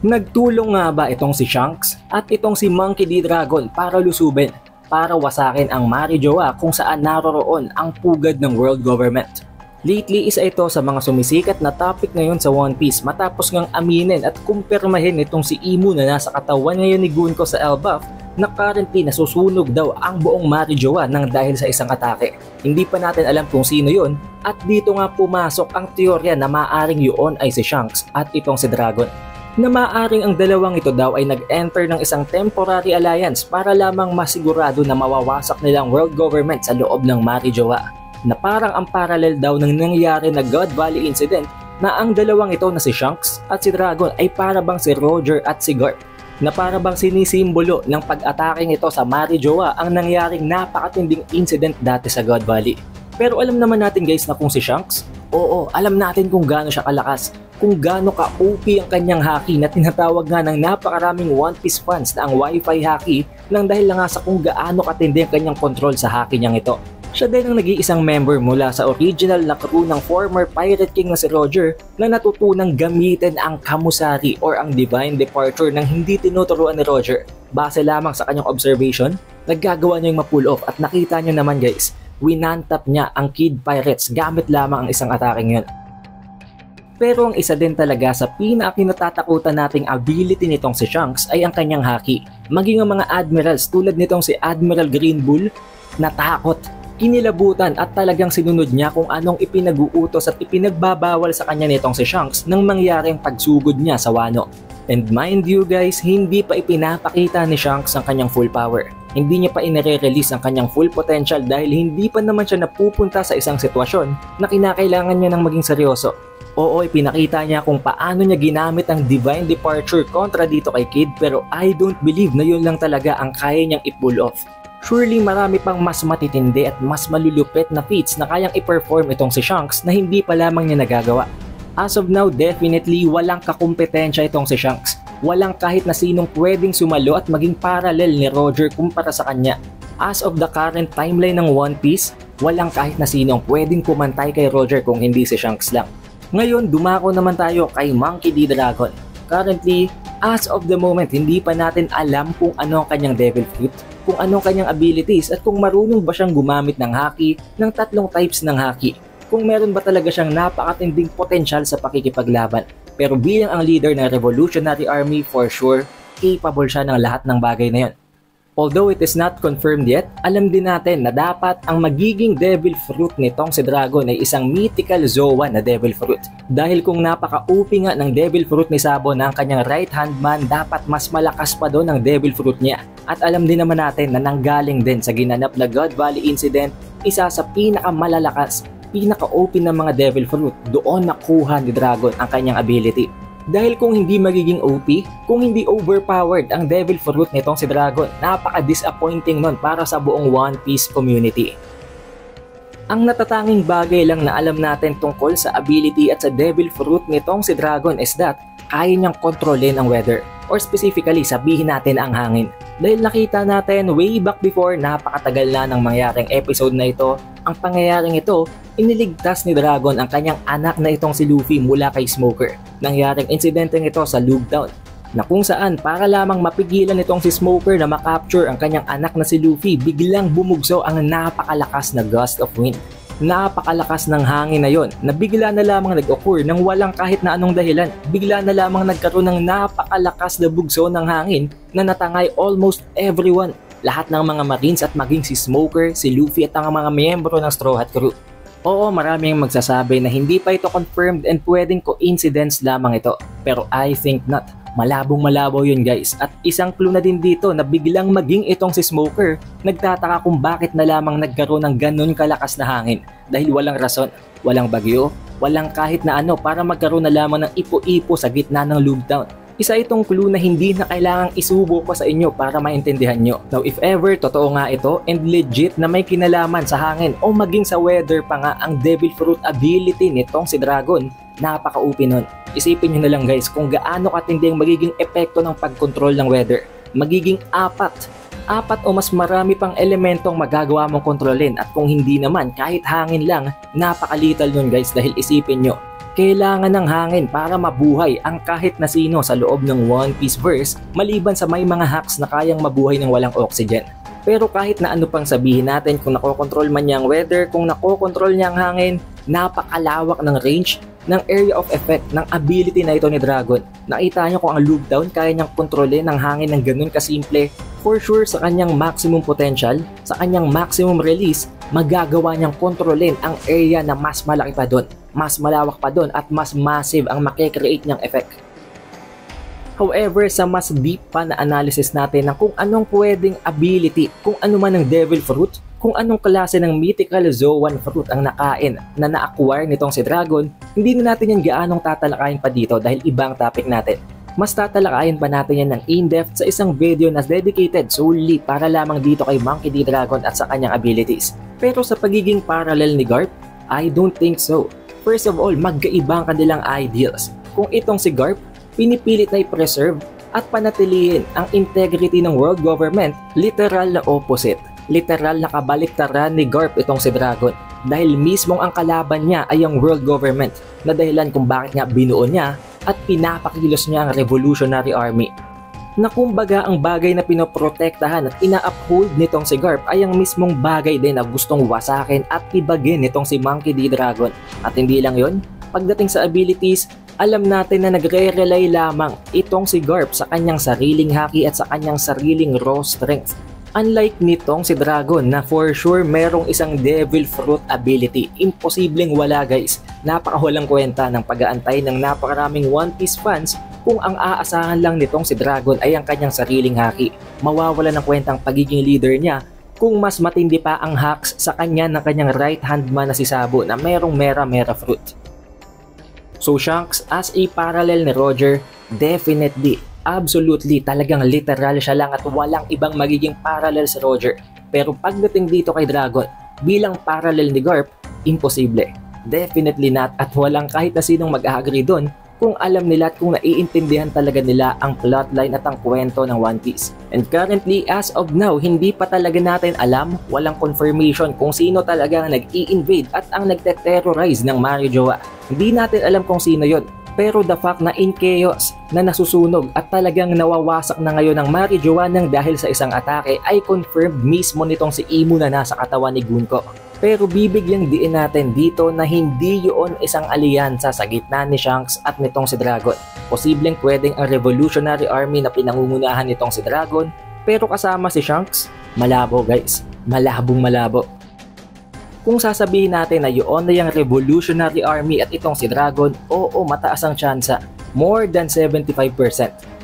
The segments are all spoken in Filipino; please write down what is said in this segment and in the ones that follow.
Nagtulong nga ba itong si Shanks at itong si Monkey D. Dragon para lusubin, para wasakin ang Marijoa kung saan naroroon ang pugad ng world government? Lately, isa ito sa mga sumisikat na topic ngayon sa One Piece matapos ngang aminin at kumpirmahin nitong si Imu na nasa katawan ngayon ni Gunko sa Elbaf na currently nasusunog daw ang buong Marijoa nang dahil sa isang atake. Hindi pa natin alam kung sino yon at dito nga pumasok ang teorya na maaring yun ay si Shanks at itong si Dragon. Na maaring ang dalawang ito daw ay nag-enter ng isang temporary alliance para lamang masigurado na mawawasak nilang world government sa loob ng Marijoa. Na parang ang parallel daw ng nangyari na God Valley incident na ang dalawang ito na si Shanks at si Dragon ay para bang si Roger at si Garp, na para bang sinisimbolo ng pag-ataking ito sa Marijoa ang nangyaring napakatinding incident dati sa God Valley. Pero alam naman natin guys na kung si Shanks, oo, alam natin kung gaano siya kalakas, kung gaano ka-OP ang kanyang haki na tinatawag nga ng napakaraming One Piece fans na ang Wi-Fi haki nang dahil lang nga sa kung gaano katindi ang kanyang control sa haki niyang ito. Siya din ang nag-iisang member mula sa original na crew ng former Pirate King na si Roger na natutunang gamitin ang Kamusari or ang Divine Departure nang hindi tinuturuan ni Roger. Base lamang sa kanyang observation, naggagawa niya yung ma-pull off at nakita niyo naman guys, winantap niya ang Kid Pirates gamit lamang ang isang ataking yun. Pero ang isa din talaga sa pinaka-kinatatakutan nating ability nitong si Shanks ay ang kanyang haki. Maging ang mga admirals tulad nitong si Admiral Green Bull, natakot, kinilabutan at talagang sinunod niya kung anong ipinag-uutos at ipinagbabawal sa kanya nitong si Shanks nang mangyaring pagsugod niya sa Wano. And mind you guys, hindi pa ipinapakita ni Shanks ang kanyang full power. Hindi niya pa inire-release ang kanyang full potential dahil hindi pa naman siya napupunta sa isang sitwasyon na kinakailangan niya ng maging seryoso. Oo, ipinakita niya kung paano niya ginamit ang Divine Departure kontra dito kay Kid pero I don't believe na yun lang talaga ang kaya niyang i-pull off. Surely marami pang mas matitindi at mas malulupit na feats na kayang i-perform itong si Shanks na hindi pa lamang niya nagagawa. As of now, definitely walang kakumpetensya itong si Shanks. Walang kahit na sinong pwedeng sumalo at maging parallel ni Roger kumpara sa kanya. As of the current timeline ng One Piece, walang kahit na sinong pwedeng pumantay kay Roger kung hindi si Shanks lang. Ngayon, dumako naman tayo kay Monkey D. Dragon. Currently, as of the moment, hindi pa natin alam kung ano ang kanyang Devil Fruit, kung anong kanyang abilities at kung marunong ba siyang gumamit ng haki ng tatlong types ng haki. Kung meron ba talaga siyang napakatinding potensyal sa pakikipaglaban. Pero bilang ang leader ng Revolutionary Army, for sure, capable siya ng lahat ng bagay na yon. Although it is not confirmed yet, alam din natin na dapat ang magiging Devil Fruit nitong si Dragon ay isang mythical Zoa na Devil Fruit. Dahil kung napaka-OP nga ng Devil Fruit ni Sabo na ang kanyang right hand man, dapat mas malakas pa doon ang Devil Fruit niya. At alam din naman natin na nanggaling din sa ginanap na God Valley incident, isa sa pinakamalalakas, pinaka-OP ng mga Devil Fruit, doon nakuha ni Dragon ang kanyang ability. Dahil kung hindi magiging OP, kung hindi overpowered ang Devil Fruit nitong si Dragon, napaka-disappointing nun para sa buong One Piece community. Ang natatanging bagay lang na alam natin tungkol sa ability at sa Devil Fruit nitong si Dragon is that kaya niyang kontrolin ang weather, or specifically sabihin natin ang hangin. Dahil nakita natin way back before, napakatagal na ng mangyaring episode na ito, ang pangyayaring ito, iniligtas ni Dragon ang kanyang anak na itong si Luffy mula kay Smoker. Nangyaring insidenteng ito sa Lug Town, na kung saan para lamang mapigilan itong si Smoker na makapture ang kanyang anak na si Luffy, biglang bumugso ang napakalakas na gust of wind. Napakalakas ng hangin na yon na bigla na lamang nag-occur nang walang kahit na anong dahilan. Bigla na lamang nagkaroon ng napakalakas na bugso ng hangin na natangay almost everyone. Lahat ng mga Marines at maging si Smoker, si Luffy at ang mga miyembro ng Straw Hat Crew. Oo, maraming magsasabi na hindi pa ito confirmed and pwedeng coincidence lamang ito. Pero I think not. Malabong malabo yun guys. At isang clue na din dito na biglang maging itong si Smoker, nagtataka kung bakit na lamang nagkaroon ng ganun kalakas na hangin. Dahil walang rason, walang bagyo, walang kahit na ano para magkaroon na lamang ng ipo-ipo sa gitna ng Lug Town. Isa itong clue na hindi na kailangang isubo ko sa inyo para maintindihan nyo. Now if ever totoo nga ito and legit na may kinalaman sa hangin o maging sa weather pa nga ang Devil Fruit ability nitong si Dragon, napaka-OP nun. Isipin nyo na lang guys kung gaano katindi ang magiging epekto ng pagkontrol ng weather. Magiging apat o mas marami pang elementong magagawa mong kontrolin at kung hindi naman kahit hangin lang, napakalital nun guys dahil isipin nyo, Kailangan ng hangin para mabuhay ang kahit na sino sa loob ng One Piece verse maliban sa may mga hacks na kayang mabuhay ng walang oxygen. Pero kahit na ano pang sabihin natin kung nakokontrol man niya ang weather, kung nakokontrol niya ang hangin, napakalawak ng range ng area of effect ng ability na ito ni Dragon. Nakita niyo kung ang loop down kaya niyang kontrolin ng hangin ng ganun kasimple. For sure sa kanyang maximum potential, sa kanyang maximum release, magagawa niyang kontrolin ang area na mas malaki pa doon, mas malawak pa doon at mas massive ang makikreate niyang effect. However, sa mas deep pa na analysis natin ng kung anong pwedeng ability, kung ano man ang Devil Fruit, kung anong klase ng mythical Zoan Fruit ang nakain na na-acquire nitong si Dragon, hindi na natin yan gaanong tatalakayin pa dito dahil ibang topic natin. Mas tatalakayin pa natin yan ng in-depth sa isang video na dedicated solely para lamang dito kay Monkey D. Dragon at sa kanyang abilities. Pero sa pagiging parallel ni Garp, I don't think so. First of all, magkaiba ang kanilang ideals. Kung itong si Garp, pinipilit na i-preserve at panatilihin ang integrity ng world government, literal na opposite. Literal na kabaliktaran ni Garp itong si Dragon dahil mismong ang kalaban niya ay ang world government na dahilan kung bakit nga binuo niya at pinapakilos niya ang revolutionary army. Na kumbaga ang bagay na pinoprotektahan at ina-uphold nitong si Garp ay ang mismong bagay din na gustong wasakin at tibagin nitong si Monkey D. Dragon. At hindi lang yon, pagdating sa abilities, alam natin na nagre-rely lamang itong si Garp sa kanyang sariling haki at sa kanyang sariling raw strength. Unlike nitong si Dragon na for sure merong isang Devil Fruit ability. Imposibleng wala guys. Napakawalang kwenta ng pag-aantay ng napakaraming One Piece fans kung ang aasahan lang nitong si Dragon ay ang kanyang sariling haki. Mawawala ng kwentang pagiging leader niya kung mas matindi pa ang hacks sa kanya ng kanyang right hand man na si Sabo na merong Mera Fruit. So Shanks, as a parallel ni Roger, definitely, absolutely, talagang literal siya lang at walang ibang magiging parallel si Roger. Pero pagdating dito kay Dragon, bilang parallel ni Garp, imposible. Definitely not at walang kahit na sinong mag-agree doon kung alam nila at kung naiintindihan talaga nila ang plotline at ang kwento ng One Piece. And currently, as of now, hindi pa talaga natin alam, walang confirmation kung sino talaga ang nag-i-invade at ang nagte-terrorize ng Marijoa. Hindi natin alam kung sino yon. Pero the fact na in chaos na nasusunog at talagang nawawasak na ngayon ng Marijoa ng dahil sa isang atake ay confirmed mismo nitong si Imu na nasa katawan ni Gunko. Pero bibigyang diin natin dito na hindi yun isang alyansa sa gitna ni Shanks at nitong si Dragon. Posibleng pwedeng ang revolutionary army na pinangungunahan nitong si Dragon pero kasama si Shanks, malabo guys, malabo. Kung sasabihin natin na yun na yung revolutionary army at itong si Dragon, oo, mataas ang tsansa, more than 75%.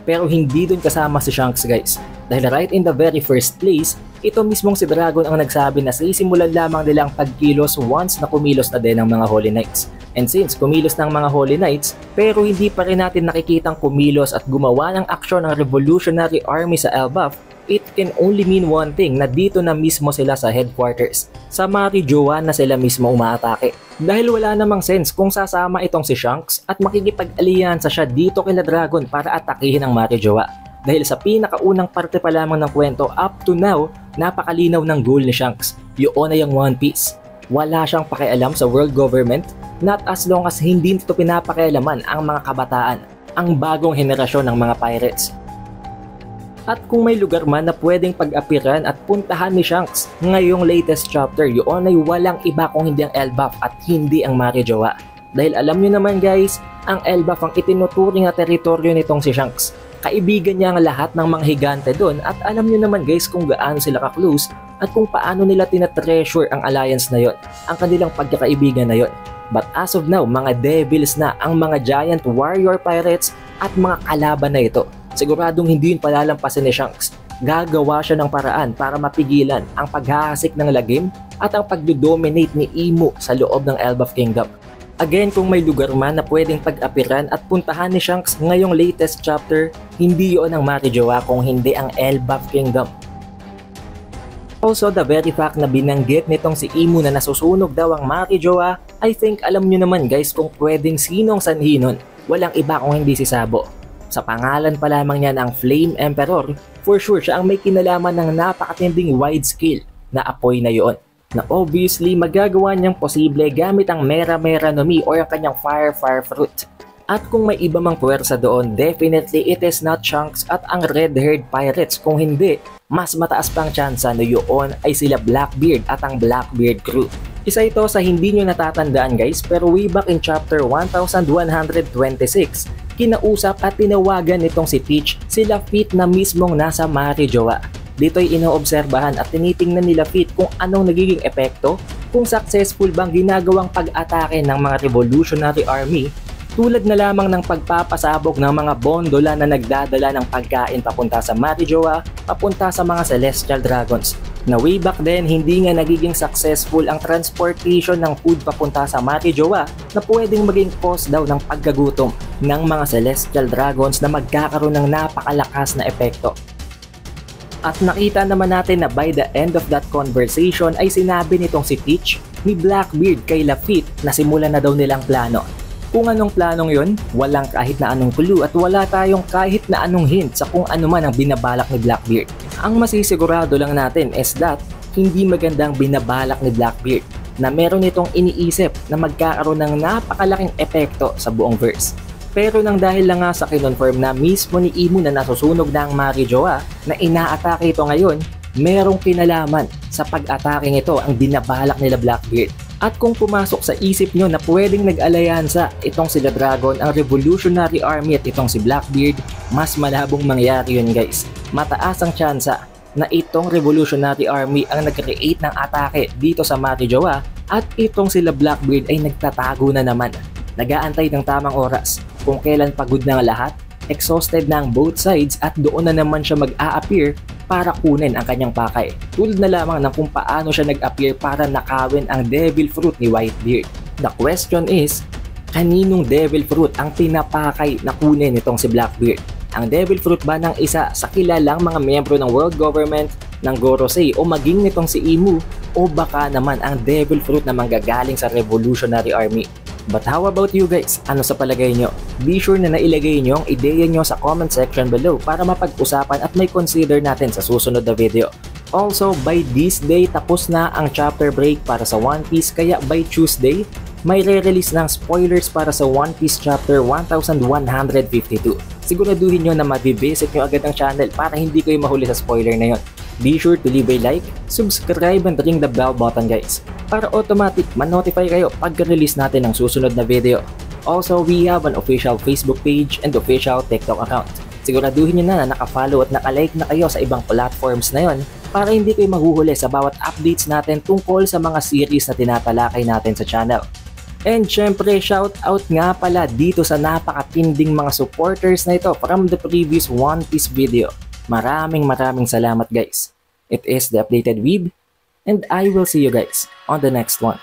Pero hindi dun kasama si Shanks guys. Dahil right in the very first place, ito mismong si Dragon ang nagsabi na sisimulan lamang nilang pagkilos once na kumilos na din ang mga Holy Knights. And since kumilos ng mga Holy Knights, pero hindi pa rin natin nakikitang kumilos at gumawa ng aksyon ng revolutionary army sa Elbaf, it can only mean one thing na dito na mismo sila sa headquarters. Sa Marijoa na sila mismo umaatake. Dahil wala namang sense kung sasama itong si Shanks at makikipag-alyansa siya dito kila Dragon para atakihin ang Marijoa. Dahil sa pinakaunang parte pa lamang ng kwento up to now, napakalinaw ng goal ni Shanks. Yun na yung One Piece. Wala siyang pakialam sa world government, not as long as hindi nito pinapakialaman ang mga kabataan, ang bagong henerasyon ng mga pirates. At kung may lugar man na pwedeng pag-apiran at puntahan ni Shanks ngayong latest chapter, yun ay walang iba kung hindi ang Elbaf at hindi ang Marijoa. Dahil alam nyo naman guys, ang Elbaf ang itinuturing na teritoryo nitong si Shanks. Kaibigan niya ang lahat ng mga higante doon at alam nyo naman guys kung gaano sila ka-close at kung paano nila tinatreasure ang alliance na yon, ang kanilang pagkakaibigan na yon. But as of now, mga devils na ang mga giant warrior pirates at mga kalaban na ito. Siguradong hindi yun palalampasin ni Shanks. Gagawa siya ng paraan para mapigilan ang paghahasik ng lagim at ang pagdodominate ni Imu sa loob ng Elbaf Kingdom. Again, kung may lugar man na pwedeng pag-apiran at puntahan ni Shanks ngayong latest chapter, hindi yun ang Marijoa kung hindi ang Elbaf Kingdom. Also, the very fact na binanggit nitong si Imu na nasusunog daw ang Marijoa, I think alam nyo naman guys kung pwedeng sinong sanhi nun. Walang iba kung hindi si Sabo. Sa pangalan pa lamang niya ng Flame Emperor, for sure siya ang may kinalaman ng napakatinding wide scale na apoy na yun. na obviously magagawa niyang posible gamit ang Mera Mera no Mi o ang kanyang Fire Fire Fruit. At kung may iba mang puwersa doon, definitely it is not Shanks at ang Red-Haired Pirates. Kung hindi, mas mataas pang tsansa na yun ay sila Blackbeard at ang Blackbeard crew. Isa ito sa hindi nyo natatandaan guys, pero way back in chapter 1126, kinausap at tinawagan nitong si Peach sila Fit na mismong nasa Marijoa. Dito'y inoobserbahan at tinitingnan nila Fit kung anong nagiging epekto, kung successful bang ginagawang pag-atake ng mga Revolutionary Army, tulad na lamang ng pagpapasabog ng mga bondola na nagdadala ng pagkain papunta sa Marijoa, papunta sa mga Celestial Dragons. Na way back then, hindi nga nagiging successful ang transportation ng food papunta sa Marijoa na pwedeng maging cause daw ng pagkagutom ng mga Celestial Dragons na magkakaroon ng napakalakas na epekto. At nakita naman natin na by the end of that conversation ay sinabi nitong si Peach ni Blackbeard kay Lafitte na simulan na daw nilang plano. Kung anong planong yon, walang kahit na anong clue at wala tayong kahit na anong hint sa kung ano man ang binabalak ni Blackbeard. Ang masisigurado lang natin is that hindi magandang binabalak ni Blackbeard na meron itong iniisip na magkakaroon ng napakalaking epekto sa buong verse. Pero nang dahil lang nga sa kinonfirm na mismo ni Imu na nasusunog na ang Marijoa na inaatake ito ngayon, merong kinalaman sa pag-atake ito ang binabalak nila Blackbeard. At kung pumasok sa isip nyo na pwedeng nag-alyansa itong sila Dragon, ang Revolutionary Army at itong si Blackbeard, mas malabong mangyari yun guys. Mataas ang tsansa na itong Revolutionary Army ang nag-create ng atake dito sa Marijoa at itong sila Blackbeard ay nagtatago na naman. Nag-aantay ng tamang oras kung kailan pagod na ang lahat, exhausted na ang both sides at doon na naman siya mag-a-appear para kunin ang kanyang pakay. Tulad na lamang ng kung paano siya nag-appear para nakawin ang Devil Fruit ni Whitebeard. The question is, kaninong Devil Fruit ang pinapakay na kunin nitong si Blackbeard? Ang Devil Fruit ba ng isa sa kilalang mga miyembro ng world government ng Gorosei o maging nitong si Imu, o baka naman ang Devil Fruit na manggagaling sa Revolutionary Army? But how about you guys? Ano sa palagay nyo? Be sure na nailagay nyo ang ideya nyo sa comment section below para mapag-usapan at may consider natin sa susunod na video. Also, by this day tapos na ang chapter break para sa One Piece, kaya by Tuesday, may re-release ng spoilers para sa One Piece chapter 1152. Siguraduhin nyo na mabivisit nyo agad ang channel para hindi kayo mahuli sa spoiler na yon. Be sure to leave a like, subscribe and ring the bell button guys, para automatic ma-notify kayo pag release natin ng susunod na video. Also, we have an official Facebook page and official TikTok account. Siguraduhin nyo na naka-follow at naka-like na kayo sa ibang platforms na yon para hindi kayo mahuhuli sa bawat updates natin tungkol sa mga series na tinatalakay natin sa channel. And syempre, shout out nga pala dito sa napakatinding mga supporters na ito from the previous One Piece video. Maraming salamat guys. It is the Updated Weeb, and I will see you guys on the next one.